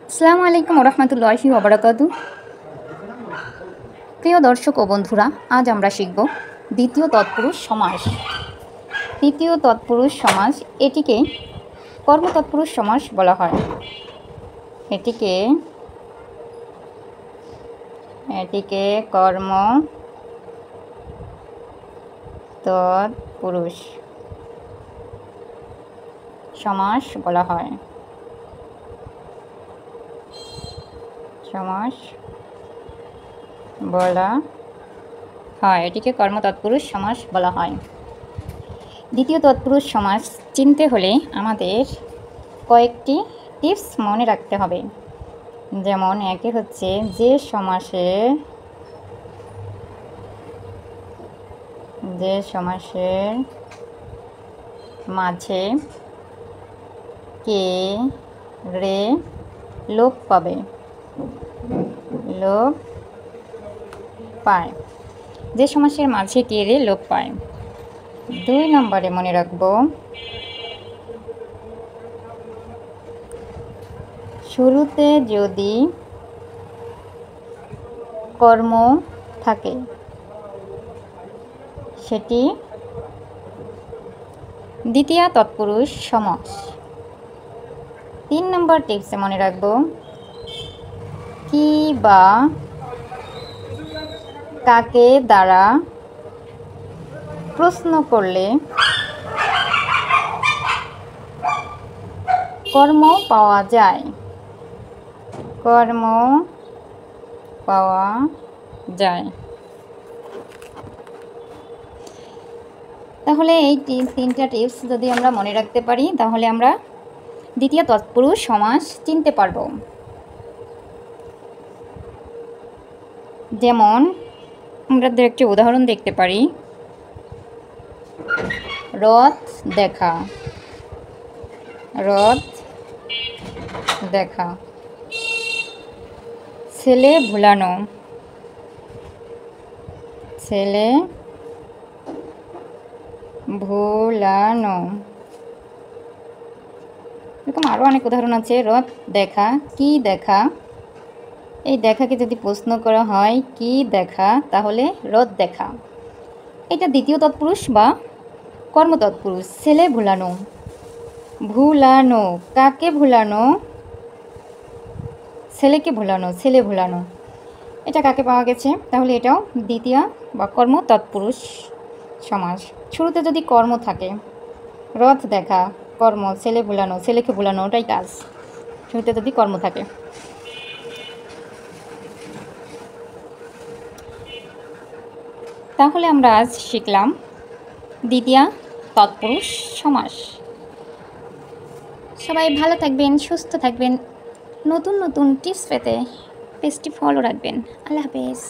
আসসালামু আলাইকুম রহমতুল্লাহি ওবারাকাতু। প্রিয় দর্শক ও বন্ধুরা, আজ আমরা শিখব দ্বিতীয় তৎপুরুষ সমাস। দ্বিতীয় তৎপুরুষ সমাস, এটিকে কর্মতৎপুরুষ সমাস বলা হয়। এটিকে কর্ম তৎপুরুষ সমাস বলা হয়। এটিকে কর্মতৎপুরুষ সমাস বলা হয়। দ্বিতীয় তৎপুরুষ সমাস চিনতে হলে আমাদের কয়েকটি টিপস মনে রাখতে হবে। যেমন একে হচ্ছে যে সমাসের মাঝে কে রে লোপ পায়। যে সমাসের মাঝে কে রে লোপ পায়। 2 নম্বরে মনে রাখব শুরুতে যদি কর্ম থাকে সেটি দ্বিতীয় তৎপুরুষ সমাস। 3 নম্বর টিপসে মনে রাখব কি বা কাকে দ্বারা প্রশ্ন করলে কর্ম পাওয়া যায়। তাহলে এই 3টা টিপস যদি আমরা মনে রাখতে পারি তাহলে আমরা দ্বিতীয় তৎপুরুষ সমাস চিনতে পারব। যেমন আমরা একটি উদাহরণ দেখতে পারি, রথ দেখা, ছেলে ভুলানো, এরকম আরও অনেক উদাহরণ আছে। রথ দেখা, কি দেখা, এই দেখাকে যদি প্রশ্ন করা হয় কি দেখা তাহলে রথ দেখা। এটা দ্বিতীয় তৎপুরুষ বা কর্মতৎপুরুষ। ছেলে ভুলানো, কাকে ভুলানো? ছেলে ভুলানো, এটা কাকে পাওয়া গেছে? তাহলে এটাও দ্বিতীয় বা কর্মতৎপুরুষ সমাস। শুরুতে যদি কর্ম থাকে, রথ দেখা কর্ম, ছেলেকে ভুলানো ওটাই কাজ, শুরুতে যদি কর্ম থাকে। তাহলে আমরা আজ শিখলাম দ্বিতীয় তৎপুরুষ সমাস। সবাই ভালো থাকবেন, সুস্থ থাকবেন। নতুন টিপস পেতে পেজটি ফলো রাখবেন। আল্লাহ হাফেজ।